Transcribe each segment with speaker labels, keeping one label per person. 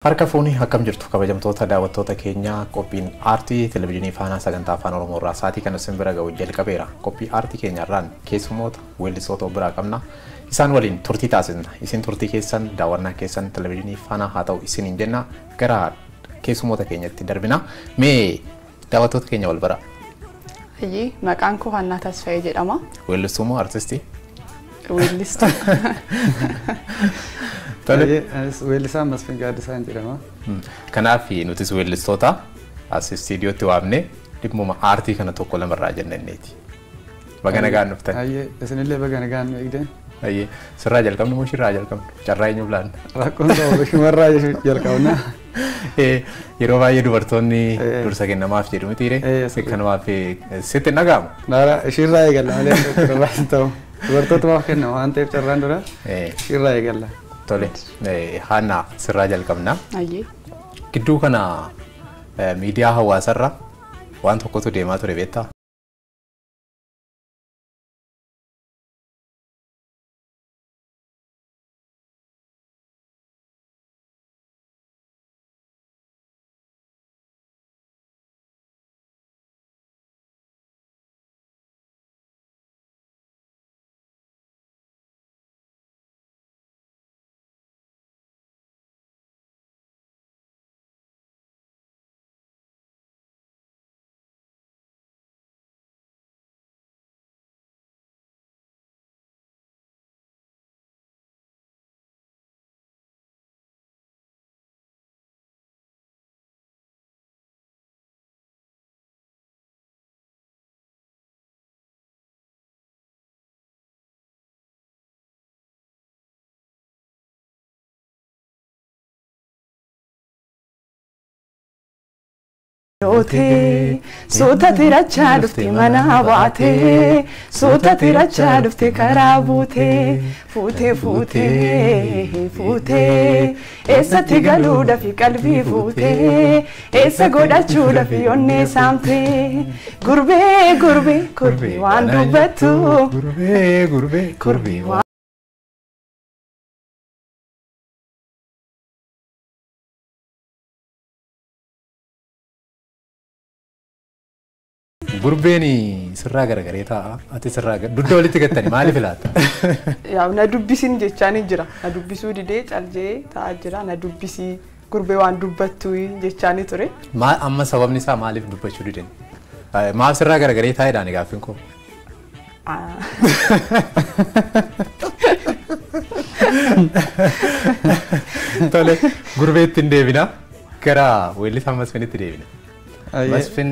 Speaker 1: Harka fuuni akkam jirtu kabajamtoota daawwattoota keenya qophiin aartii televezyiinii Faanaa sagantaa afaan Oromoo irraa sa'aatii kana isin bira ga'u jalqabeera. Qophii aartii keenyarraan keessummoota weellistoota biraa qabna. Isaan waliin turtii taasisna. Isin turtii keessan daawwannaa keessan televezyiinii Faanaa haa ta'u isiniin jenna gara keessummoota keenyatti darbina. Mee daawwattoota keenya wal bara.
Speaker 2: Ayyi maqaan koo Hannaa Tasfaayee jedhama.
Speaker 1: Weellistuu moo artistii?
Speaker 2: Weellistuu.
Speaker 3: Weellisaa Masfin Gaaddisaan jedhama.
Speaker 1: Kanaaf nutis weellistoota as istiidiyootti waamne dhimma aartii kana tokko lamarraa jenneeti. Baga nagaan dhuftan.
Speaker 3: Ayyee isinillee baga nagaan nu eegdan.
Speaker 1: Ayyee sirraa jalqabnu moo shirraa jalqabnu? Carraa eenyuuf laanna?
Speaker 3: Rakkoon ta'u shumarraa jalqabna.
Speaker 1: Yeroo baay'ee dubartoonni dursa kennamaaf jedhu mitiire kanaaf sitti dhaga'amu.
Speaker 3: Naara shirraa eegalla malee durbaas ta'u dubartootumaaf kennama waan ta'eef carraan dura shirraa eegalla.
Speaker 1: Tole Hannaa sirraa jalqabna.
Speaker 2: Ayyi.
Speaker 1: Gidduu kana miidiyaa hawaasarra waan tokkotu deemaa ture beektaa?
Speaker 2: Suuta tirachaa dhufte mana baatee suuta tirachaa dhufte karaa buutee fuutee eessatti galuudhaaf qalbii fuutee eessa godhachuudhaaf onnee saamtee gurbee waan dubbattu gurbee Gurbeeni sirraa garagaree ta'a. Ati sirraa dudda walitti gattani maaliif laata? Yaa na dubbisin jechaan jira. Na dubbisuu didee caljee ta'a jira. Na dubbisii gurbee waan dubbattu jechaan ture.
Speaker 1: Amma sababni isaa maaliif dubbachuu dideen? Maaf sirraa garagaree taa'edhaan gaaffiin koo? Tole gurbeetti hin deebina. Gara weellisaa Masfinitti deebina. Masfin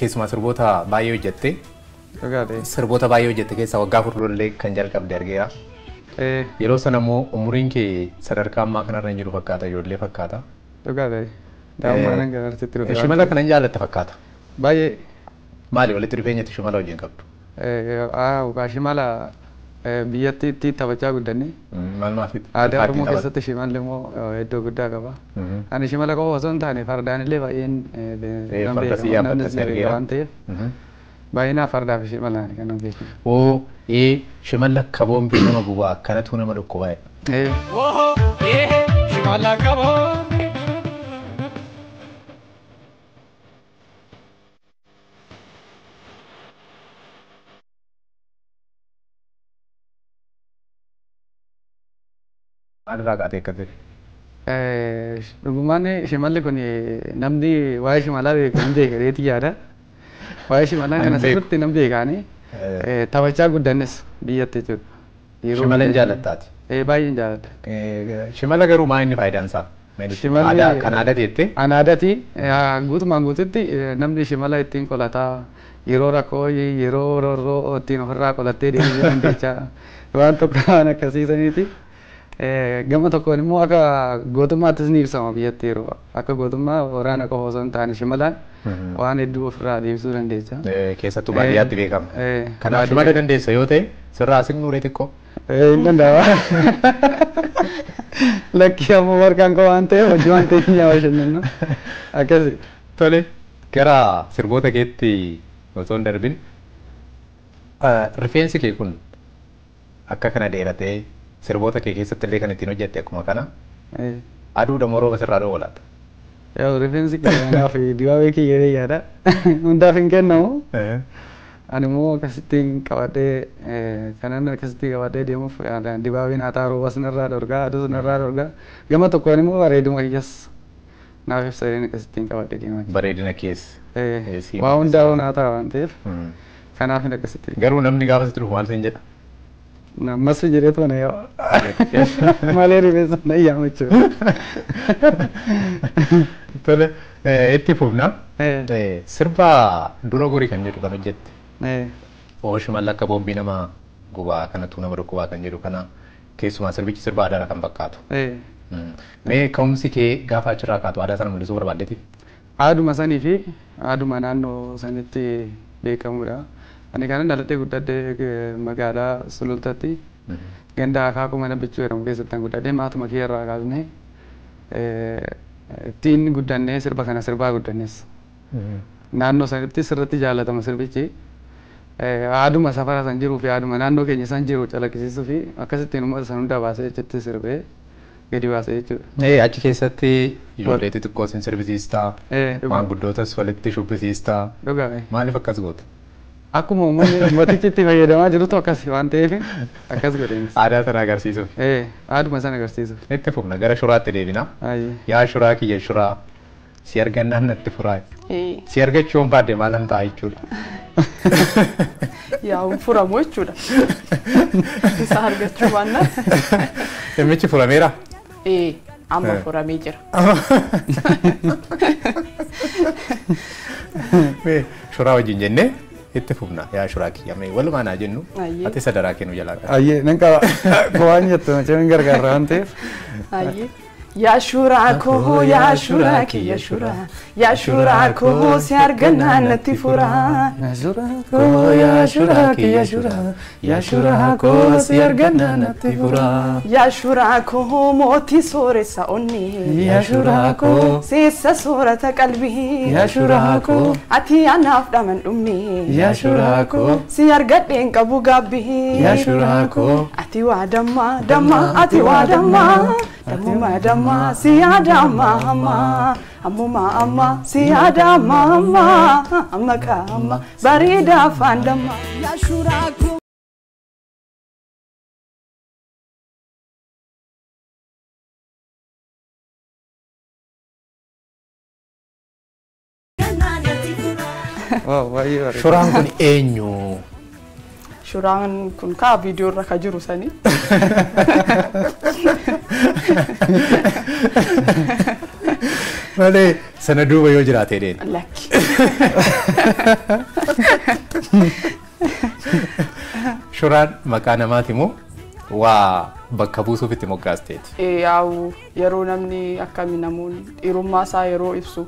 Speaker 1: keessumaa sirboota baay'ee hojjette. Sirboota baay'ee hojjette keessaa waggaa furdollee kan jalqabde argeera. Yeroo sana immoo umuriin kee sadarkaa ammaa kanarra hin jiru fakkaata ijoollee fakkaata.
Speaker 3: Dhugaadha. Daa'imman garartitti dhufe.
Speaker 1: Shimala kanan jaallatte fakkaata.
Speaker 3: Baay'ee.
Speaker 1: Maali walitti dhufeenyatti shimala wajjin qabdu?
Speaker 3: Shimala biyyatti itti taphachaa guddanne.
Speaker 1: Maalumaafitti?
Speaker 3: Aadaa Oromoo keessatti shimalli immoo iddoo guddaa qaba. Ani shimala qofa osoo hin taane fardaan illee baay'een waan ta'eef baay'inaa fardaa fi shimala kan nu beeku.
Speaker 1: Shimala kaboon nama gubaa akkanatu nama dhukkubaa'e.
Speaker 3: Shimala kaboon.
Speaker 1: Maalirraa qaatee akkasii?
Speaker 3: Dhugumaan shimalli kun namni waa'ee shimalaa beeku hin beeka reetii yaada. Waa'ee shimalaa kana sirriitti nam beekaani taphachaa guddannes biyyatti jechuudha.
Speaker 1: Shimala hin jaallattaati?
Speaker 3: Baay'een jaalladha.
Speaker 1: Shimala garuu maa inni faayidaan isaa? Kan aadaa jettee?
Speaker 3: Kan aadaati guutumaan guututti namni shimala ittiin qolataa yeroo rakkoo yeroo roorroo ittiin ofirraa qolattee deemuu dandeecha waan tokko waan akkasiisaniiti. Gama tokkoon immoo akka gootummaattis ni ibsama biyyatti yeroo akka gootummaa waraana qofa osoo hin taane shimalaan waan hedduu ofirraa deemsisuu dandeessa.
Speaker 1: Keessattuu baadiyyaatti beekama. Kanaaf shimala dandeessa yoo ta'e sirraa siqnuu ree xiqqoo.
Speaker 3: Hin danda'ama. Lakkii ammoo warqaan qaba waan ta'eef hojii waan ta'eef nyaa bashannannu akkasi.
Speaker 1: Tole gara sirboota keetti osoo hin darbin rifeensi kee kun akka kana dheeratee sirboota kee keessatti illee kan ittiin hojjette akkuma kana Aduudha moroo basirraa dhoo walaata.
Speaker 3: Yoo rifeensi keenyaa fi dibaabee kiyyee yaada hundaaf hin kennamu. Ani immoo akkasittiin qabadhee kanan akkasittiin qabadhee deemuuf dibaabeen haa taa'u wasnirraa dorgaa aduu sinirraa dorgaa gama tokkoon immoo bareeduma kiyyas naaf ibsadeen akkasittiin qabadhee deemaa.
Speaker 1: Bareedina keessa.
Speaker 3: Waa hundaa'uun haa ta'a waan ta'eef kanaaf hin akkasittiin.
Speaker 1: Garuu namni gaafa sitti dhufu maal siin jedha?
Speaker 3: Nammas jedheetu ana yoo malee rifeensa na iyyaama jechuudha.
Speaker 1: Tole itti fufna. Sirba dura gorii kan jedhu kan hojjette. Oomishuma lakka boombii nama gubaa kanatu nama dhukkubaa kan jedhu kana keessumaa sirbichi sirba aadaa kan fakkaatu. Mee ka'umsi kee gaafa achirraa kaatu aadaa sana mul'isuu barbaaddeeti?
Speaker 3: Aaduma sanii fi aaduma naannoo sanitti beekamudha. Ani kanan dhaladhee guddadhee magaalaa Sulultaatti ganda akaakuu mana bichuu jedhamu keessatti guddadhee maatuma kee irraa kaasnee ittiin guddannee sirba kana sirbaa guddannees. Naannoo sanitti sirriitti jaallatama sirbichi. Aaduma safara san jiruu fi aaduma naannoo keenya san jiru calaqqisiisuu fi akkasittiin uummata san hunda baasee achitti sirbee gadi baasee jechuudha.
Speaker 1: Achi keessatti ijoollee xixiqqoo sin sirbisiistaa, maanguddootas walitti shubbisiistaa. Maaliif akkas goota?
Speaker 3: Akkuma ummatichi itti fayyadamaa jirutu akkas waan ta'eef akkas godheenis.
Speaker 1: Aadaa sana agarsiisuuf.
Speaker 3: Aaduma sana agarsiisuuf.
Speaker 1: Itti fufna gara shuraatti deebina. Yaa shuraa kiyya shuraa si argannaan natti furaa. Si argachuun baadde maalan ta'a jechuudha.
Speaker 2: Yaa furamu jechuudha. Isa argachuu baannaan.
Speaker 1: Namichi furameera?
Speaker 2: Amma furamee jira.
Speaker 1: Shuraa wajjin jennee itti fufna yaa shuraa kiyya mee walumaa naa jennu ati sadaraa kennu jalaa qaba.
Speaker 3: Ayyee nan qaba waan jettu machamin gargaarra waan ta'eef.
Speaker 2: Ayyee. Ya shurako, ya shuraki, ya shura. Ya shurako, si argana nati fura.
Speaker 3: Ya shurako, ya shuraki, ya shura. Ya shurako, si argana nati fura.
Speaker 2: Ya shurako, moti sore sa onni.
Speaker 3: Ya shurako,
Speaker 2: sisa sorata qalbi.
Speaker 3: Ya shurako,
Speaker 2: ati anaaf dhaman dhumni.
Speaker 3: Ya shurako,
Speaker 2: si argadheen qabu gabbi.
Speaker 3: Ya shurako,
Speaker 2: ati waa damma, damma, ati waa damma. Damma damma si adama amma amma amma si adama amma amma ka amma barida fandama ya shurako
Speaker 1: Shuraan kun eenyu?
Speaker 2: Shuraan kun ka video irra ka jiru sani.
Speaker 1: Malee sana duuba yoo jiraate deen.
Speaker 2: Lakki.
Speaker 1: Shuraan maqaa namaati moo waa bakka buusuuf itti moggaasteeti?
Speaker 2: Yaa'u yeroo namni akkami namoonni dhiirummaa isaa yeroo ibsu.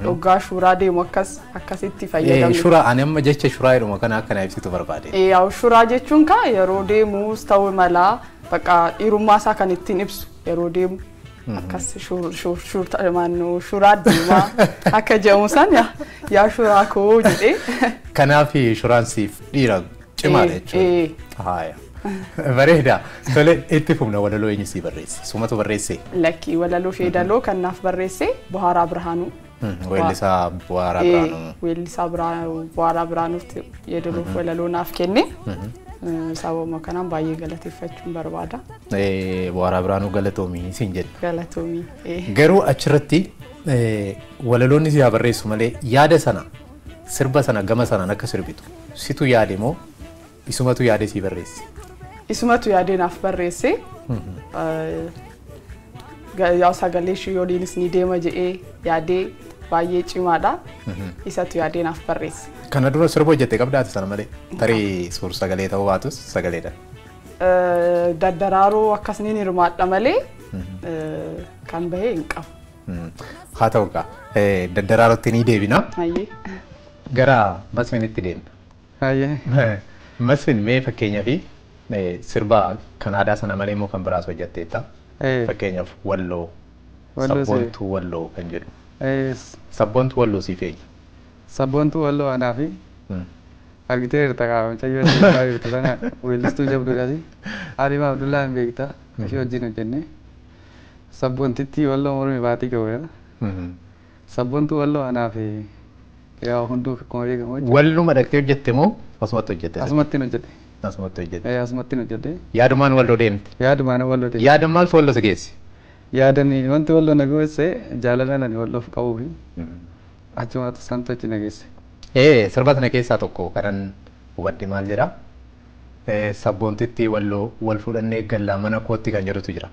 Speaker 2: Dhuggaa shuraa deemu akkasitti fayyadamu.
Speaker 1: Shuraa ani amma jecha shuraa jedhuma kana akkana ibsitu barbaade.
Speaker 2: Yaa'u shuraa jechuun ka yeroo deemus ta'uu mala bakka dhiirummaa isaa kan ittiin ibsu yeroo deemu akkas shuraa deemaa akka jedhamu san yaa shuraa koo jedhee.
Speaker 1: Kanaaf shuraan siif dhiira cimaadha jechuudha. Bareeda. Tole itti fufna walaloo eenyu sii barreesse? Sumatu barreesse?
Speaker 2: Lakki walaloo Sheedaloo kan naaf barreesse Buhaaraa Birhaanuu.
Speaker 1: Weellisaa Buhaaraa Birhaanuu.
Speaker 2: Weellisaa Buhaaraa Birhaanuutti yeedaloof walaloo naaf kenne. Sababa kanaan baay'ee galateeffachuun barbaada.
Speaker 1: Buhaaraa Birhaanuu galatoomii siin jedha.
Speaker 2: Galatoomii.
Speaker 1: Garuu achirratti walaloonni si haa barreessu malee yaada sana sirba sana gama sanaan akka sirbitu situ yaade moo isumatu yaade sii barreesse?
Speaker 2: Isumatu yaadee naaf barreesse. Yaa sagalee ishee waliinis ni deema jedhee yaadee baay'ee cimaadha. Isatu yaadee naaf barreesse.
Speaker 1: Kana dura sirba hojjette qabdaati sana malee tarii suur sagalee ta'uu baatus sagaleedha.
Speaker 2: Daddaraaroo akkasniin hirmaadha malee kan bahee hin qabu.
Speaker 1: Haa ta'u kaa daddaraarootti ni deebina. Gara Masfinitti deemna. Masfin mee fakkeenyaa fi sirba kan aadaa sana malee immoo kan biraas hojjetteetta. Fakkeenyaaf Walloo, Sabboontuu Walloo kan jedhu. Sabboontuu Walloo siif eenyu?
Speaker 3: Sabboontuu Walloo anaa fi argitee jirta qaamcha yoo ta'u jirta sana weellistuu jabduudhaati. Alimaa Abdullaa hin beektaa ishee wajjin hojjenne. sabboontitti walloo mormi baatii qabu. Sabboontu walloo anaaf yaa hunduu akkuma beekamu.
Speaker 1: Walluma dhaqxee hojjette moo asumatti hojjette?
Speaker 3: Asumatti hojjette.
Speaker 1: Asumatti hojjette.
Speaker 3: Asumatti hojjette.
Speaker 1: Yaadumaan walloo deemte?
Speaker 3: Yaadumaan walloo deemte.
Speaker 1: Yaadan maaltu walloo si geesse?
Speaker 3: Yaadanii wanti walloo na geesse jaalalaan ani walloof qabuu fi achumatti santu achi na geesse.
Speaker 1: Sirba sana keessaa tokko kanan hubadhe maal jedhaa? Sabboontitti walloo wal fudhannee gallaa mana kootti kan jedhutu jira.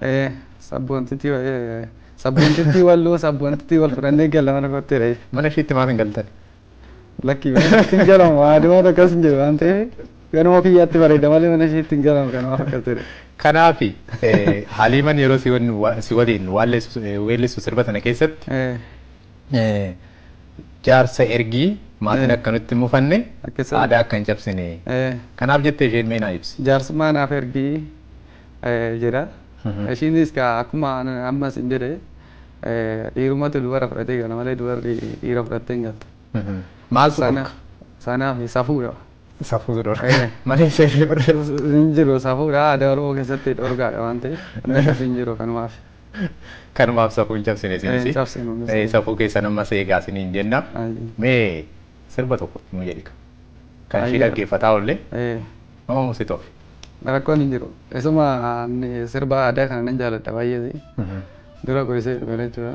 Speaker 3: Sabboontitti walloo sabboontitti wal fudhannee gallaa mana kootti jedhee.
Speaker 1: Mana ishiitti maaf hin galtan?
Speaker 3: Lakkii hin jalamu waaduma akkas hin jiru waan ta'eef ganuma kiyyaatti bareeda malee mana ishiitti hin jalamu kan waan akkas jedhe.
Speaker 1: Kanaafi Haliiman yeroo si waliin weellisu sirba sana keessatti jaarsa ergii maatiin akkanutti mufanne aadaa akka hin cabsine. Kanaaf jettee isheen mee naa ibsi.
Speaker 3: Jaarsummaa naaf ergii jedha. Ishiinis akkuma ammas hin jedhe dhiirumatu dubara fudhatee gala malee dubarri dhiira fudhattee hin galtu.
Speaker 1: Maal sana?
Speaker 3: Sanaaf safuudha.
Speaker 1: Safuu dhoorgaa. Malee ishee
Speaker 3: hin jiru safuudha aadaa Oromoo keessatti dhoorgaadha waan ta'eef innis hin jiru kanumaaf.
Speaker 1: Kanumaaf safuu hin cabsine isinis. Safuu keessa nama seegaa isiniin jenna. Mee sirba tokko nu jedhi kan ishee dhaggeeffataa oollee. Nama si toofi.
Speaker 3: Rakkoon hin jiru. Isuma sirba aadaa kana nan jaalladha baay'ee. Dura qorisee dhufe jechuudha.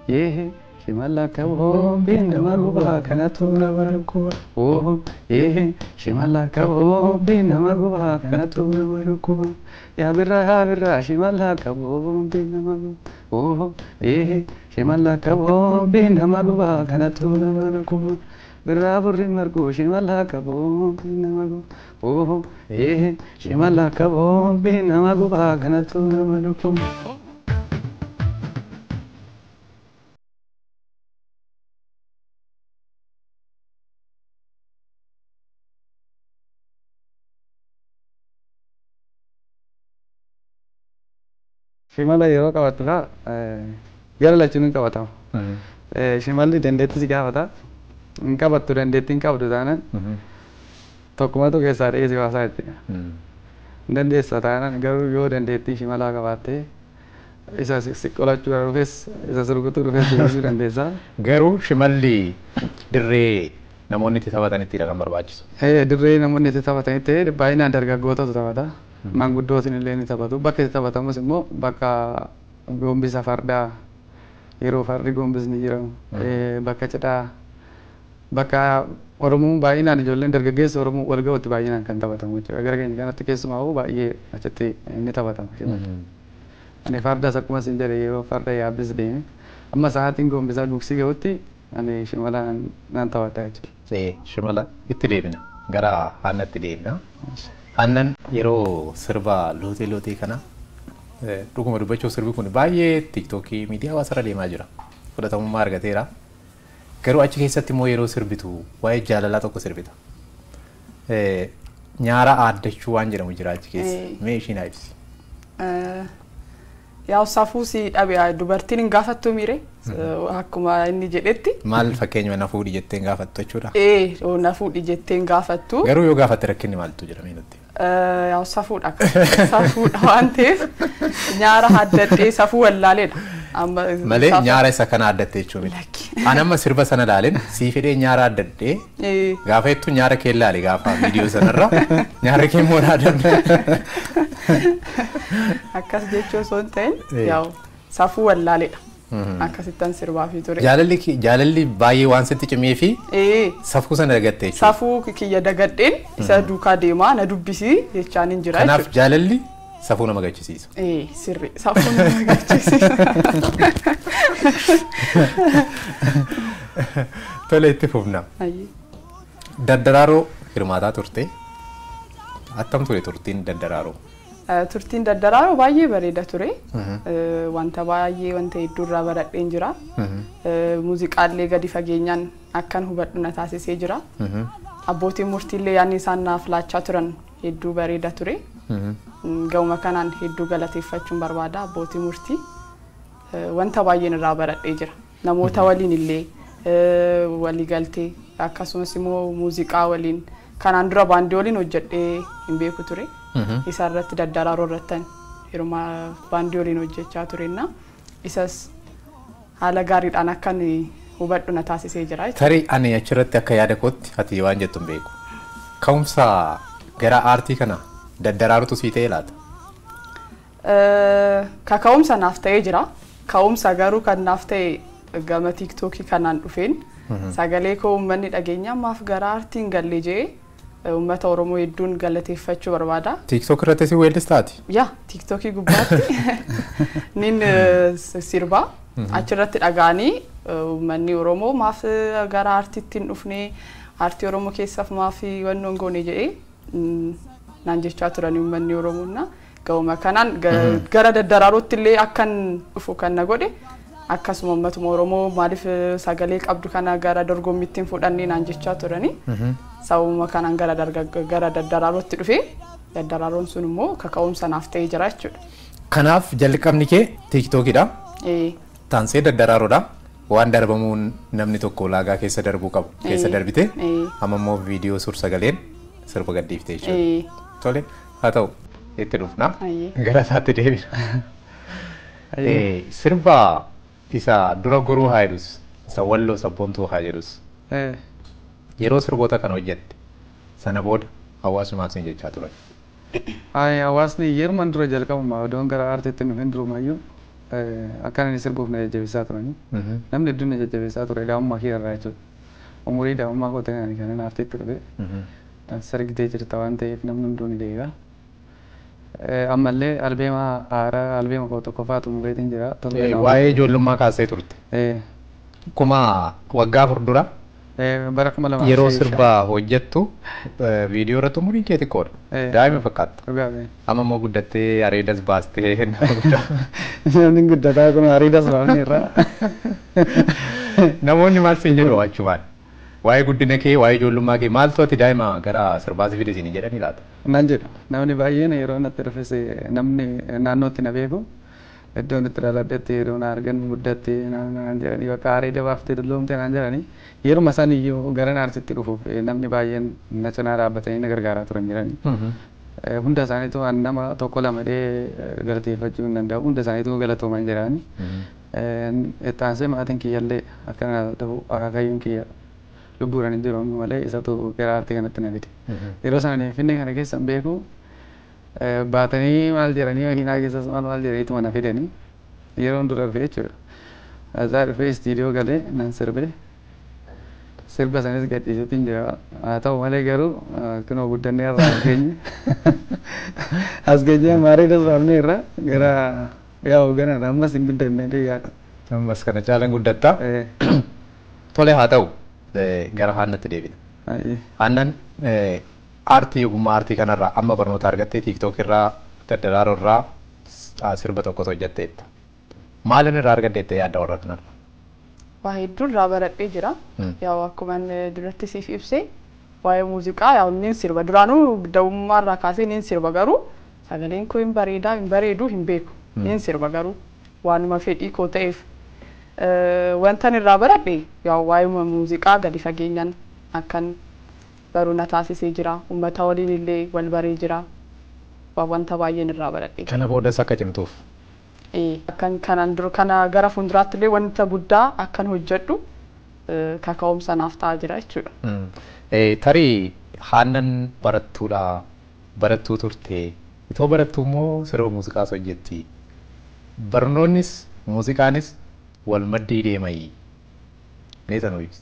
Speaker 3: Yee shimala kaboo binna maruba kanatu na barkuba. Shimala kaboo binna maruba kanatu na barkuba. Ya birra shimala kaboo binna maruba. Shimala kaboo binna maruba kanatu na barkuba. Birra burri margu shimala kaboo binna maruba. Shimala kaboo binna maruba kanatu na barkuba. Shimala yeroo qabatudha gara lachuun hin qabatama. Shimalli dandeettii si gaafata. Hin qabattu dandeettii hin qabdu taanaan tokkumatu keessaa dha'ee si baasaa jechuudha. Hin dandeessa taanaan garuu yoo dandeettii shimalaa qabaattee isa si qolachuu dhufes isa sirgutuu dhufes si dandeessa.
Speaker 1: Garuu shimalli dirree namoonni itti taphatanittidha kan barbaachisu.
Speaker 3: Dirree namoonni itti taphatanitti baay'inaan dargaggootatu taphata. Manguddootiin illee ni taphatu. Bakka itti taphatamus immoo bakka gombisa fardaa yeroo fardi gombisni jiramu bakka cidhaa bakka Oromoon baay'inaan ijoolleen dargaggeessa Oromoo wal ga'utti baay'inaan kan taphatamu jechuudha. Gara keenya kanatti keessumaa baay'ee achitti inni taphatama. Ani fardas akkuma isin jedhe yeroo farda yaabbis deeme amma sa'aatiin gombisaa duuksii ga'utti ani shimala nan taphadha jechuudha.
Speaker 1: Shimala itti deebina gara Haannatti deebina. Haannan yeroo sirba lootee kana dhuguma dubbachuu sirbi kun baay'ee tiiktookii miidiyaa hawaasarra deemaa jira. Fudhatamummaa argateera. Garuu achi keessatti immoo yeroo sirbitu waa'ee jaalalaa tokko sirbita. Nyaara aaddachuu waan jedhamu jira achi keessa. Mee ishiin haa ibsi.
Speaker 2: Yaa safuu si dhabe dubartiin hin gaafattu miire akkuma inni jedhetti.
Speaker 1: Maal fakkeenya na fuudhi jettee hin gaafattu jechuudha?
Speaker 2: Na fuudhi jettee hin gaafattu.
Speaker 1: Garuu yoo gaafatte rakkinni maaltu jira meenutti?
Speaker 2: Yaa safuudha waan ta'eef nyaara haaddadhee safuu wallaaleedha.
Speaker 1: Malee nyaara isa kana aaddatte jechuun miti. Ani amma sirba sana ilaalin sii fedhee nyaara aaddattee gaafa jettu nyaara kee ilaali gaafa viidiyoo sanarra nyaara kee immoo aaddanne.
Speaker 2: Akkas jechuu osoo hin ta'in yaa safuu wallaaleedha. Akkasittan sirbaa fi ture.
Speaker 1: Jaalalli baay'ee waan sitti cimee fi safuu sana dagatte jechuudha. Safuu
Speaker 2: kiyya dagadheen isa duukaa deemaa na dubbisii jechaan hin jira
Speaker 1: jechuudha. Kanaaf jaalalli safuu nama gachisiisa.
Speaker 2: Sirri safuu nama gachisiisa.
Speaker 1: Tole itti fufna. Daddaraaroo hirmaataa turte. Attam ture turtiin daddaraaroo?
Speaker 2: Turtiin daddaraaroo baay'ee bareeda ture. Wanta baay'ee wanta hedduurraa baradheen jira. Muuziqaallee gadi fageenyaan akkan hubadhu na taasisee jira. Abbootiin murtiillee yaadni isaan naaf laachaa turan hedduu bareeda ture. Ga'uma kanaan hedduu galateeffachuun barbaada abbootii murtii. Wanta baay'een irraa baradhee jira. Namoota waliin illee walii galtee akkasumas immoo muuziqaa waliin kanaan dura baandii waliin hojjedhee hin beeku ture. Isa irratti daddaraaroo irratti yeroo baandii waliin hojjechaa turenna isas haala gaariidhaan akkan hubadhu na taasisee jira.
Speaker 1: Tarii ani achirratti akka yaada kootti ati waan jettu hin beeku. Ka'umsa gara aartii kana daddaraarutu sii ta'ee laata?
Speaker 2: Kaka'umsa naaf ta'ee jira. Ka'umsa garuu kan naaf ta'e gama TikTokii kanaan dhufeen sagalee koo uummanni dhageenya ammaaf gara aartiin galle jee uummata Oromoo hedduun galateeffachuu barbaada.
Speaker 1: TikTok irratti si weellistaati?
Speaker 2: Yaa TikTokii gubbaatti nin sirba achirratti dhagaanii uummanni Oromoo maaf gara aartiitti hin dhufne aartii Oromoo keessaaf maaf wannoon goone jedhee naan jechaa turan uummanni Oromoonna ga'uma kanaan gara daddaraaruutti illee akkan dhufu kan na godhe akkasuma uummatuma Oromoo maaliif sagalee qabdu kana gara dorgommittiin fudhannee naan jechaa turani sababuma kanaan gara daddaraaruutti dhufe daddaraaruun sun immoo kaka'umsa naaf ta'ee jira jechuudha.
Speaker 1: Kanaaf jalqabni kee TikTokidha. Taansee daddaraaruudha. Waan darbamuun namni tokko laagaa keessa darbuu qabu keessa darbite amma immoo viidiyoo suur sagaleen sirba gadhiiftee jechuudha. Tole haa ta'u itti dhufna gara isaatti deebina. Sirba isa dura goruu haa jedhus isa walloo sabboontuu haa jedhus yeroo sirboota kana hojjette sana booda hawaasni maal siin jechaa turan?
Speaker 3: Hawaasni yerooma dura jalqabuma odoon gara aartiitti dhufeen durumayyuu akkana ni sirbuuf na jajjabeessaa turani. Namni hedduun na jajjabeessaa ture daa'imummaa kee irraa jechuudha. Umurii daa'imummaa koo ta'e kan aartiitti dhufe sargitee jirta waan ta'eef namni hunduu ni deega. Ammallee albeema haaraa albeema koo tokko faatu mureetiin jira.
Speaker 1: Waa'ee ijoollummaa kaasee turte. Kuma waggaa afur dura
Speaker 3: bara 2000
Speaker 1: yeroo sirba hojjettu viidiyoo irratti umuriin kee xiqqoodha. Daa'ima fakkaata. Amma immoo guddattee areedas baastee
Speaker 3: namni guddataa kun areedas baafne irraa.
Speaker 1: Namoonni maal siin jedhu achumaan? Waa'ee guddina kee waa'ee ijoollummaa kee maaltu ati daa'ima gara sirbaasi fide siin jedhanii laata?
Speaker 3: Naan jedhu namni baay'een yeroo natti dhufes namni naannootti na beeku iddoon itti dhaladhetti yeroo na argan guddatte naan jedhanii bakka areeda baaftee dulloomte naan jedhanii yeruma isaan iyyuu gara aartiitti dhufuuf namni baay'een na cinaa dhaabbatanii na gargaaraa turan jiranii. Hunda isaaniitu nama tokko lamadhee galateeffachuu hin danda'u hunda isaaniitu galatooman jiranii. Itti aansee maatiin kiyyallee akkana ta'u akaakayyuun kiyya lubbuudhaan hin jiru malee isatu gara aartii kanatti na fide. Yeroo sana Finfinnee kana keessa hin beeku baatanii maal jedhanii makiinaa keessas maal jedhaniitu na fidanii yeroon dura dhufe jechuudha. Asaa dhufee istiidiyoo galee nan sirbee sirba sanis gadhiisuutti hin jira. Haa ta'u malee garuu kunoo guddannee irraa geenye as geenye maareedas baafnee irraa gara yaa'u ganadha ammas hin guddannee yaada.
Speaker 1: Ammas kana caalaan guddatta. Tole haa ta'u. Gara haannatti deebina. Aannan aartii ogummaa aartii kanarraa amma barnoota argattee TikTok irraa daddaraaroo irraa sirba tokko hojjetteetta. Maalin irraa argatteetta yaadda warra kanarra?
Speaker 2: Waa hedduu irraa baradhee jira. Yaa akkuma duratti siif ibse waa'ee muuziqaa yaa inni sirba duraanuu daa'imummaa irraa kaasee inni sirba garuu sagaleen koo hin bareedaa hin bareedu hin beeku. Inni sirba garuu waanuma fedhii koo ta'eef wantan irraa baradhe yaa waa'ee muuziqaa gadi fageenyaan akkan baruu na taasisee jira uummata waliin illee wal baree jira wanta baay'een irraa baradhe.
Speaker 1: Kana boodas akka cimtuuf.
Speaker 2: Akkan kanaan dura kana gara fuulduraatti illee wanta guddaa akkan hojjedhu kaka'umsa naaf ta'aa jira jechuudha.
Speaker 1: Tarii haannan barattuudha barattuu turte itoo barattuu immoo sirba muuziqaas hojjetti. Barnoonnis muuziqaanis wal maddii deemayi. Neeta nu ibsi.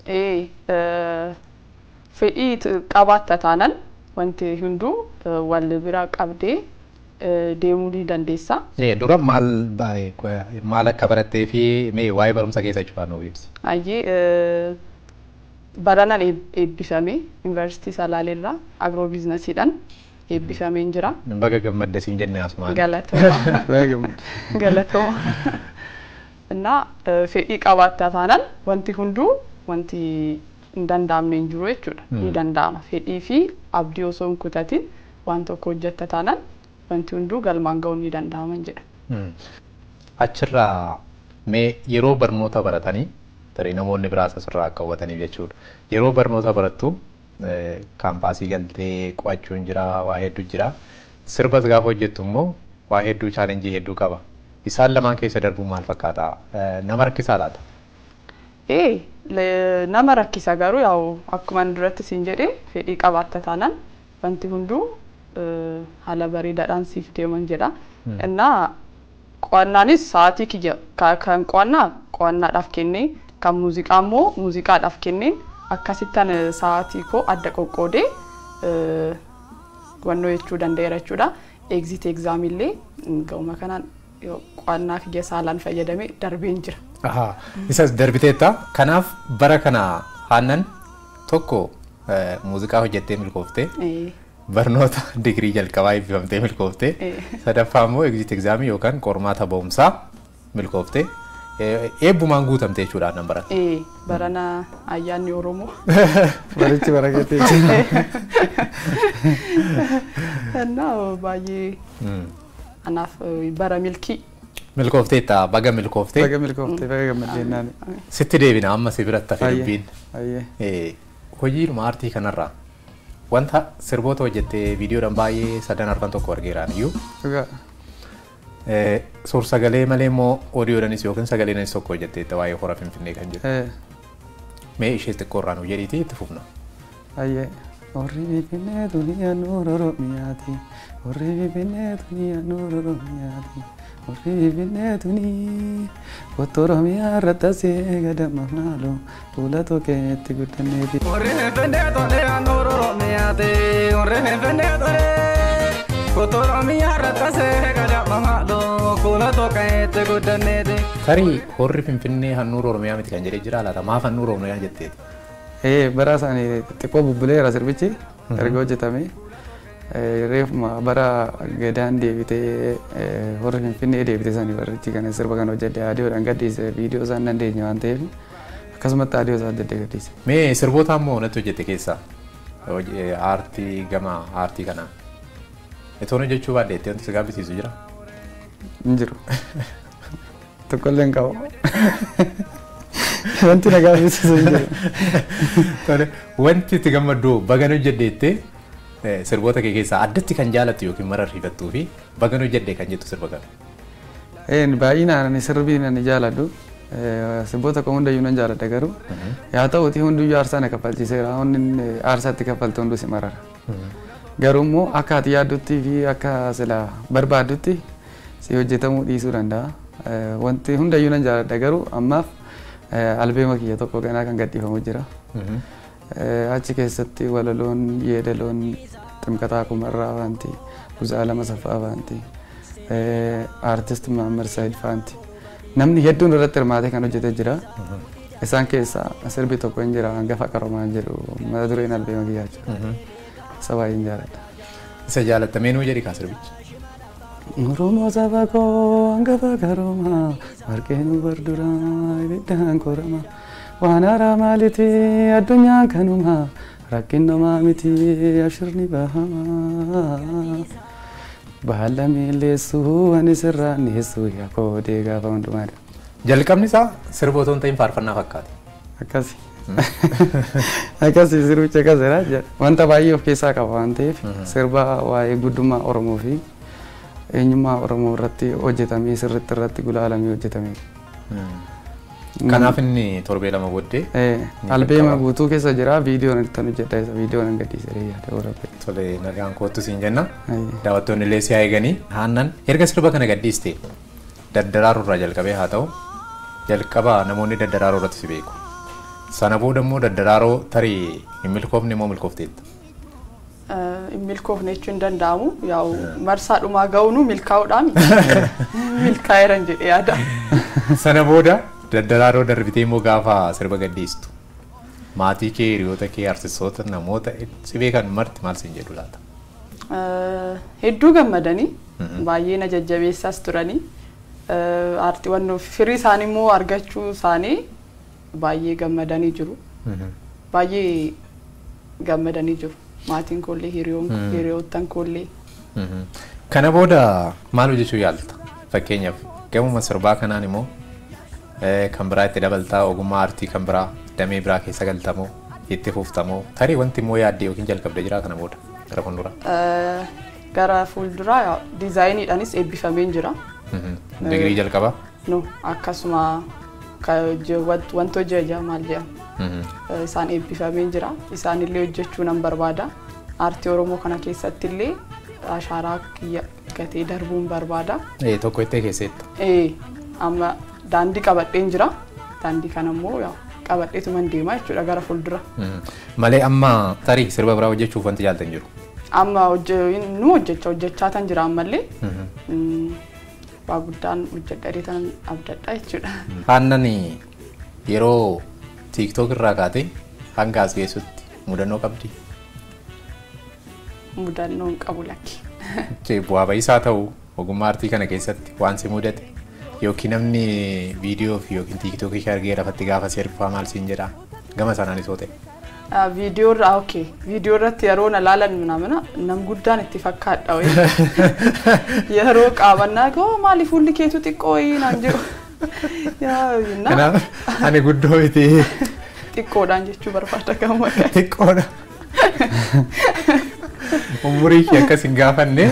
Speaker 1: Fedhii qabaatta taanaan wanti hunduu wal bira qabdee deemuu ni dandeessa. Dura maal akka barattee fi mee waa'ee barumsa keessa jechuudha nu ibsi.
Speaker 2: Ayyee baranaan eebbifame yuunivarsiitii Salaaleerraa agroo biizinasiidhaan eebbifamee jira.
Speaker 1: Baga gammadde siin jenne asumaan.
Speaker 2: Galatooma. Galatooma. እና fedhii qabaattaa taanaan wanti hunduu wanti hin danda'amne hin jiru jechuudha. Ni danda'ama. Fedhii fi abdii osoo hin kutatin waan tokko hojjetta taanaan wanti hunduu galmaan ga'uun ni danda'ama jedha.
Speaker 1: Achirraa mee yeroo barnoota baratanii tarii namoonni biraas asirraa akka hubataniif jechuudha. Yeroo barnoota barattu kaampaasii galtee qo'achuun jira waa hedduu jira. Sirbas gaafa hojjettu immoo waa hedduu chaalenjii hedduu qaba. Isaan lamaan keessa darbuu maal fakkaata? Nama rakkisaa laata?
Speaker 2: Nama rakkisa garuu yaa'u akkuma duratti siin jedhee fedhii qabaatta taanaan wanti hunduu haala bareedaadhaan siif deeman jedha. Innaa qo'annaanis sa'aatii kiyya kan qo'annaadhaaf kennee kan muuziqaa immoo muuziqaadhaaf kenneen akkasittan sa'aatii koo adda qoqqoodee wannoo jechuu danda'eera jechuudha. Exit exam illee ga'uma kanaan qo'annaa kiyya saalaan fayyadamee darbeen jira.
Speaker 1: Isas darbiteetta. Kanaaf bara kana aannan tokko muuziqaa hojjettee milkooftee barnoota digirii jalqabaa eebbifamtee milkooftee sadaffaa immoo exit exam yookaan qormaata ba'umsaa milkooftee eebbumaan guutamtee jechuudha aannan bara.
Speaker 2: Barana ayyaanni Oromoo.
Speaker 3: Barichi barakeetee.
Speaker 2: Innaa baay'ee anaaf bara milkii.
Speaker 1: Milkoofteetta baga milkooftee.
Speaker 3: Baga milkooftee baga gammaddeennaan.
Speaker 1: Sitti deebina amma si biratti hafe dubbiin. Hojiidhuma aartii kanarraa wanta sirboota hojjettee viidiyoodhaan baay'ee 3-4 argeeraan iyyuu. Suur sagalee malee immoo oodiyoodhaanis yookiin sagaleenis tokko hojjetteetta waa'ee hora Finfinnee kan jedhu. Mee ishee xiqqoo irraan jedhiitii itti fufna.
Speaker 3: Horri Finfinnee duniyaa nuura Oromiyaati. Horri Finfinnee duniyaa nuura Oromiyaati. Horri Finfinnee duniyaa kottu Oromiyaa irratti asee gadama maaloo fuula tokkeetti guddanneeti. Horri Finfinnee duniyaa nuura Oromiyaati. Horri Finfinnee duniyaa kottu Oromiyaa irratti asee gadama maaloo fuula tokkeetti guddanneeti.
Speaker 1: Tarii horri Finfinnee handhuura Oromiyaa miti kan jedhee jira laata? Maaf handhuura Oromiyaa jetteeti?
Speaker 3: Bara isaanii xiqqoo bubbuleera sirbichi erga hojjetame reefuma bara gadaan deebitee horri Finfinnee deebitee isaanii barichi kana sirba kan hojjedhe aadiyoodhaan gadhiise viidiyoo isaan dandeenye waan ta'eef akkasumatti aadiyoo isaan dedde gadhiise.
Speaker 1: Mee sirboota ammoo natti hojjette keessaa aartii gama aartii kanaa etoon hojjechuu baaddeetti wanti si gaabbisiisu jira?
Speaker 3: Hin jiru. Tokkollee hin qabu. Wanti na gaabbisiisu hin jiru.
Speaker 1: Wanti itti gammaddu bagan hojjedheettee sirboota kee keessaa addatti kan jaalattu yookiin mararriifattuu fi bagan hojjedhee kan jettu sirba kana?
Speaker 3: Baay'inaan sirbiin ani jaaladhu. Sirboota koo hundayyuu nan jaaladha garuu yaa ta'uuti hunduyyuu aarsaa na kaffalchiiseera. Wanni aarsaatti kaffaltu hunduu si marara. Garuu immoo akka ati yaaddutti fi akka sila barbaaddutti si hojjetamuu dhiisuu danda'a. Wanti hundayyuu nan jaaladha garuu ammaaf albeema kiyya tokko ganaa kan gadhiifamu jira. Achi keessatti walaloon yeedaloon ximqataa kumarraa faanti Guzaa Lama Saffaa faanti aartist Mahammad Said faanti namni hedduun irratti hirmaatee kan hojjetee jira. Isaan keessaa sirbi tokko hin jira hangafa qaromaan jedhu mata dureen albeema kiyyaa jira. Isa baay'een jaaladha.
Speaker 1: Isa jaalattamee nuu jedhi kaa sirbichi?
Speaker 3: Oromoo saba koo hangafa qaroomaa warqeen barduraa ibiddaan qoramaa. Waan haaraa maaliti addunyaan kanuma rakkin namaa miti abshirni bahamaa. Baala miilleessuu ani sirraan dhiyeessuu yaakoo deegaafa hundumaadha.
Speaker 1: Jalqabni isaa sirboota hin ta'in faarfannaa fakkaate.
Speaker 3: Akkasi. Akkasi sirbicha akkasidha jedha. Wanta baay'ee of keessaa qaba waan ta'eef sirba waa'ee guddummaa Oromoo fi eenyummaa Oromoo irratti hojjetamee sirriitti irratti gulaalamee hojjetamee.
Speaker 1: Kanaaf inni torbee lama booddee
Speaker 3: albeema guutuu keessa jira viidiyoon itti hojjedha isa viidiyoon gadhiisee yaada waraabee.
Speaker 1: Tole nagaan kootu siin jenna. Daawwattoonni illee si eeganii aannan erga sirba kana gadhiiste daddaraaruu irraa jalqabee haa ta'u jalqaba namoonni daddaraaruu irratti si beeku. Sana booda immoo daddaraaroo tarii hin milkoofne moo milkoofteetta?
Speaker 2: Hin milkoofne jechuun hin danda'amu. Yaa'u marsaa dhumaa ga'uunu milkaa'uudhaan milkaa'eeran jedhee yaada.
Speaker 1: Sana booda daddaraaroo darbitee immoo gaafa sirba gadhiistu maatii kee hiriyoota kee artistoota namoota si beekan marti maal siin jedhu laata?
Speaker 2: Hedduu gammadanii baay'ee na jajjabeessaas turanii aartii wannoo firii isaanii immoo argachuu isaanii baay'ee gammadanii jiru. Baay'ee gammadanii jiru. Maatiin koollee hiriyoottan koollee.
Speaker 1: Kana booda maal hojjechuu yaalta? Fakkeenyaaf gamuma sirbaa kanaan immoo kan biraa itti dabaltaa ogummaa aartii kan biraa damee biraa keessa galtamoo itti fuftamoo tarii wanti immoo yaaddee yookiin jalqabdee jira kana booda gara fuuldura.
Speaker 2: gara fuulduraa diizaayiniidhaanis eebbifameen jira.
Speaker 1: Digirii jalqabaa?
Speaker 2: No, akkasuma wanto hojjechaa maal jedhama. Isaan eebbifameen jira. Isaan illee hojjechuu nan barbaada. Aartii Oromoo kana keessatti illee ashaaraa kiyya gatee darbuun barbaada.
Speaker 1: Tokko ittee keessatti?
Speaker 2: Amma daandii qabadheen jira. Daandii kana immoo qabadheetuman deemaa jechuudha gara fuuldura.
Speaker 1: Malee amma tarii sirba biraa hojjechuuf wanti jaalatan jiru?
Speaker 2: Amma nu hojjechaa tan jira ammallee. Waa guddaan hojjedhee tan abdadha jechuudha.
Speaker 1: Aannan yeroo TikTok irraa kaatee hanga as geessutti mudannoo qabdi?
Speaker 2: Mudannoo hin qabu lakki.
Speaker 1: Bu'aa ba'isaa ta'u ogummaa aartii kana keessatti waan si mudate yookiin namni viidiyoo fi yookiin TikTok argee lafatti gaafa sirbaa maal siin jedha gama sanaanis hoo ta'e?
Speaker 2: Viidiyoo irraa viidiyoo irratti yeroo na laalan nam guddaan itti fakkaadha yeroo qaabannaa maaliif fuulli keetu xiqqoo naan jiru.
Speaker 1: Kanaaf ani guddoo miti.
Speaker 2: Xiqqoodhaan jechuu barbaada gama.
Speaker 1: Xiqqoodha. Umurii kee akkas hin gaafanne.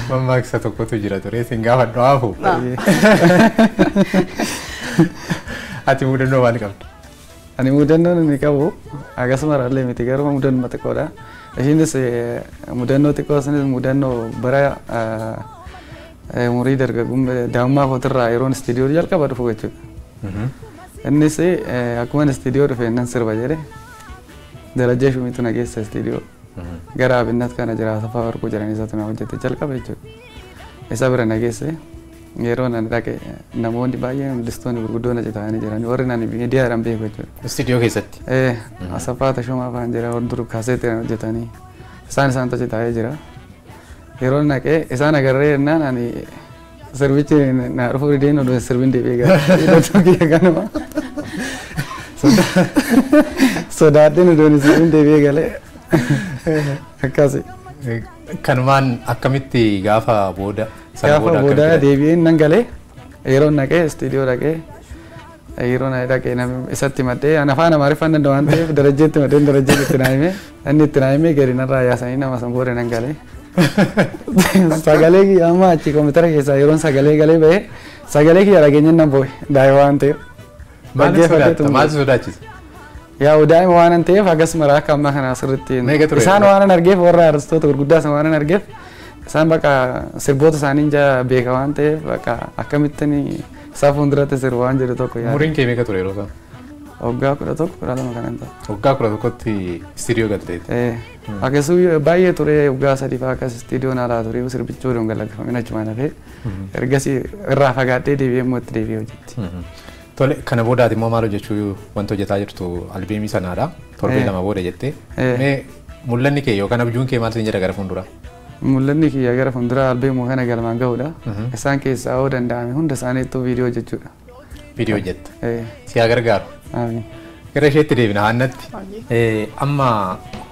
Speaker 1: Mammaaksa tokkotu jira ture sin gaafadhu haafu. Ati mudannoo maal qabdu?
Speaker 3: Ani mudannoo inni qabu akkasuma raallee miti garuu mudannoo xiqqoodha. Ishiinis mudannoo xiqqoo sanis mudannoo bara umurii dargaggummaa daa'imummaa kootirraa yeroon istiidiyoo jalqaba dhufu jechuudha. Innis akkuma istiidiyoo dhufe nan sirba jedhe darajaa shumitu na geessa istiidiyoo. Gara abinnat kana jira safaa warquu jiran isatu na hojjete jalqaba jechuudha. Isa bira na geesse yeroo nan dhaqe namoonni baay'een listoonni gurguddoon achi taa'anii jiran warri nani miidiyaadhaan beeku jechuudha.
Speaker 1: Istiidiyoo keessatti?
Speaker 3: Asaffaa Tashomaa fa'aan jira warri dur kaaseetiin hojjetanii isaan achi taa'ee jira. Yeroo naqee isaan agarree jennaan ani sirbichi na dhufuu dideen oduu sirbin deebi'ee gara hidhattuu kiyya kanuma. Sodaadheen oduun sirbin deebi'ee galee akkasi.
Speaker 1: Kanumaan akkamitti gaafa booda?
Speaker 3: Gaafa booda deebi'een nan galee yeroo naqee istiidiyoo dhaqee yeroo na dhaqee isatti maddee ana afaan Amaariffaan danda'u waan ta'eef darajjeetti maddeen darajjeen itti naayimee inni itti naayimee gadi narraa yaasanii nama san booda nan galee. Sagalee kiyya amma achi kompiitara keessaa yeroon sagalee galee ba'ee sagalee kiyya dhageenyeen nan boo'e daa'ima waan ta'eef.
Speaker 1: Maal sodaachisa?
Speaker 3: Yaa daa'ima waan ta'eef akkasuma akka ammaa kana asirratti isaan waan argeef warra artistoota gurguddaa san waan argeef isaan bakka sirboota isaanii beeka waan ta'eef bakka akkamittiin isaa fuulduratti sirba waan jedhu tokko yaada.
Speaker 1: Umuriin kee meeqa ture yeroo sana?
Speaker 3: Waggaa 11 12 kanan ta'a.
Speaker 1: Waggaa 11tti istiidiyoo galteetti?
Speaker 3: Akkasuma baay'ee ture waggaa 3 fa'aa akkas istiidiyoon alaa ture sirbichuu doon galaggifameen achumaan hafee ergasii irraa fagaadhee deebi'ee immoo itti deebi'ee hojjetti.
Speaker 1: Tole kana boodaati immoo maal hojjechuu wanti hojjetaa jirtu albeemii sanaadha torbee 2 booda jettee mee mul'anni kee yookaan abjuun kee maal siin jedha gara fuulduraa?
Speaker 3: Mul'anni kiyya gara fuulduraa albeemuu kana galmaan ga'uudha. Isaan keessaa yoo danda'ame hunda isaaniittuu viidiyoo hojjechuudha.
Speaker 1: Viidiyoo hojjetta? Si haa gargaaru? Gara isheetti deebina haannatti. Amma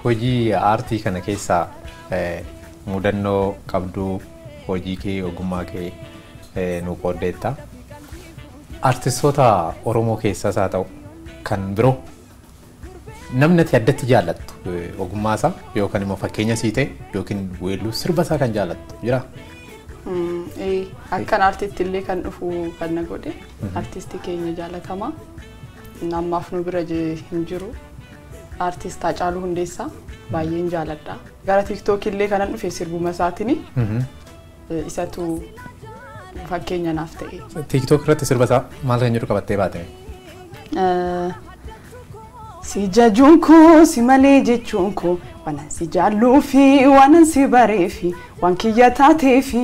Speaker 1: hojii aartii kana keessaa mudannoo qabduu hojii kee ogummaa kee nu qooddeetta. Artistoota Oromoo keessaas haa ta'u kan biroo namni ati addatti jaallattu ogummaa isaa yookaan immoo fakkeenya sii ta'e yookiin weelluu sirba isaa kan jaallattu jira?
Speaker 2: Akkan aartiitti illee kan dhufu kan na godhe aartistii keenya jaalatamaa ammaaf nu bira hin jiru aartist Haacaaluu Hundeessaa baay'een jaalladha. Gara TikTok illee kanan dhufe sirbuma isaatiin isatu fakkeenya naaf ta'e.
Speaker 1: TikTok irratti sirba isaa maal kan jedhu qabattee baate?
Speaker 2: Si jajuun koo si malee jechuun koo waanan si jaalluu fi waanan si baree fi waan kiyya taatee fi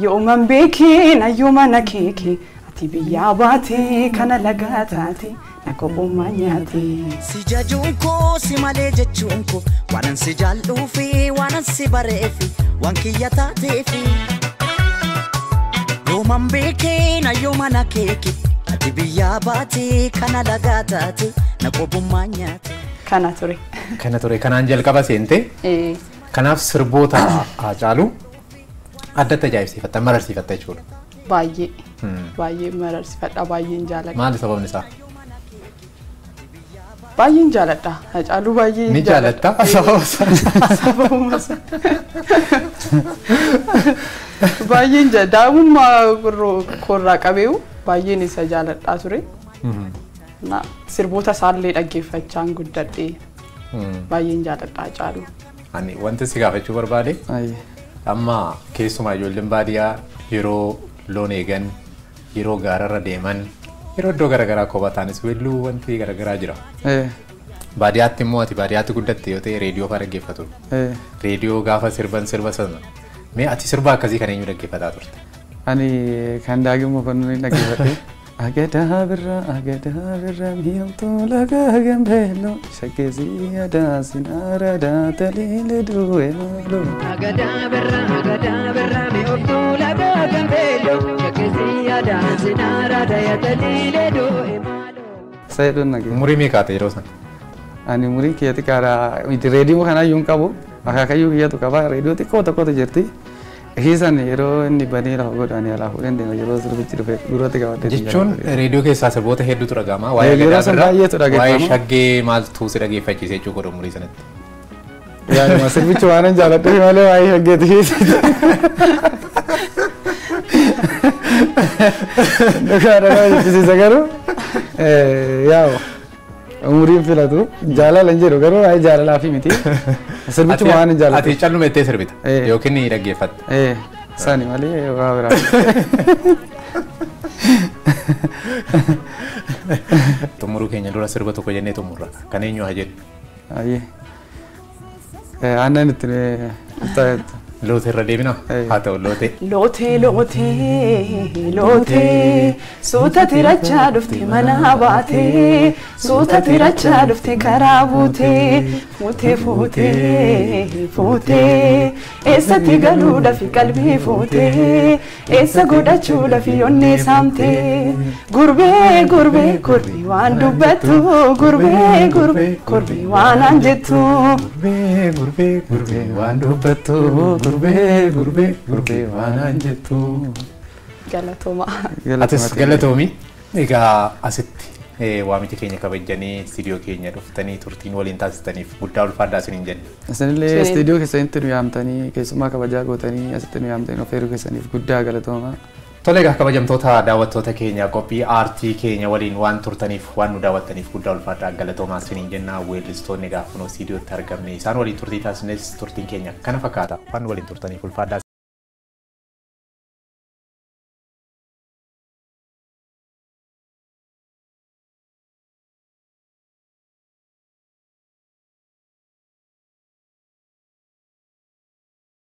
Speaker 2: yooman beekeen ayyuma na keekee ati biyyaa baatee kana lagaa taate na kophumaa nyaate.
Speaker 4: Si jajuun koo si malee jechuun koo waanan si jaalluu fi waanan si baree fi waan kiyya taatee fi yooman beekeen ayyuma na keekee ati biyyaa baatee kana lagaa taate na kophumaa nyaate.
Speaker 2: Kana ture.
Speaker 1: Kana ture kanaan jalqaba seente. Kanaaf sirboota Haacaaluu addatti ajaa'ibsiifatta mararsiifatta jechuudha.
Speaker 2: Baay'ee. Baay'ee mararsiifadha baay'een jaalladha.
Speaker 1: Maali sababni isaa?
Speaker 2: Baay'een jaaladha. Hacaaluu baay'ee
Speaker 1: Ni jaalatta?
Speaker 2: Sababuma baay'een daa'imummaa korraa qabeewu baay'een isa jaaladhaa ture. Sirboota isaallee dhaggeeffachaan guddadhee baay'een jaaladha Hacaaluu.
Speaker 1: Ani wanti si gaafachuu barbaade amma keessumaa ijoolleen baadiyyaa yeroo loon eegan yeroo gaararra deeman yeroo iddoo garaagaraa kophaa ta'anis weelluu wanti garaagaraa jira. Baadiyyaatti immoo ati baadiyyaatti guddatte yoo ta'e reediyoo fa'aa dhaggeeffatu. Reediyoo gaafa sirban sirba sana mee ati sirba akkasii kan eenyu dhaggeeffataa turte?
Speaker 3: Ani kan Daagim Mokonnin dhaggeeffadhe. Agada birra miyamtu laga gambello shakezi ada sinara da talile duelo. Agada birra miyamtu laga gambello shakezi ada sinara da talile duelo. Saya don nagi.
Speaker 1: Muri meeqaate yeroo san?
Speaker 3: Ani muri kiyati kara reediyoo kana yuun qabu akaakayyuu kiyyatu qaba reediyoo xiqqoo tokkotu jirti. Hiisan yeroo inni banee lafa godhanii alaa fuudhan deema yeroo sirbichi dhufe duratti qabatee.
Speaker 1: Jechuun reediyoo keessaa sirboota hedduutu dhaga'ama. Waa'ee gadaa birraa waa'ee shaggee maaltu si dhaggeeffachiise jechuu godhu umurii sanatti.
Speaker 3: Yaaduma sirbichi waan hin jaalladhuuf malee waa'ee shaggeeti hiisi. Dhugaadha nama jechisiisa garuu yaa'u umuriin filatu jaalala hin jedhu garuu waa'ee jaalalaa fi miti. Sirbichi waan hin jaalladhu.
Speaker 1: Ati callume ittee sirbita yookiin ni dhaggeeffatta.
Speaker 3: Sani malee waa biraa.
Speaker 1: Xumuruu keenya dura sirba tokko jennee xumurra. Kan eenyu haa jedhu?
Speaker 3: Ayyee. Aannan itti taa'etu.
Speaker 1: Loote irra deebina? Haa ta'u loote.
Speaker 2: Lootee suuta tirachaa dhufte mana baatee suuta tirachaa dhufte karaa buutee fuutee eessatti galuudhaaf qalbii fuutee eessa godhachuudhaaf onnee saamtee gurbee waan dubbattu gurbee waan anjettu
Speaker 1: gurbee waan dubbattu gurbee waan anjettu.
Speaker 2: Galatoma.
Speaker 1: Atis galatoomi. Egaa asitti waamicha keenya kabajanii istiidiyoo keenya dhuftanii turtiin waliin taasistaniif guddaa ulfaadhaa isiniin jenna.
Speaker 3: Isinillee istiidiyoo keessanitti nu yaamtanii keessumaa kabajaa gootanii asitti nu yaamtanii of heeruu keessaniif guddaa galatooma.
Speaker 1: Tole egaa kabajamtoota daawwattoota keenya qophii aartii keenya waliin waan turtaniif waan nu daawwattaniif guddaa ulfaadhaa galatoomaa isiniin jenna. Weellistoonni egaa kunoo istiidiyootti argamne isaan waliin turtii taasisnes turtiin keenya kana fakkaata waan waliin turtaniif ulfaadhaa.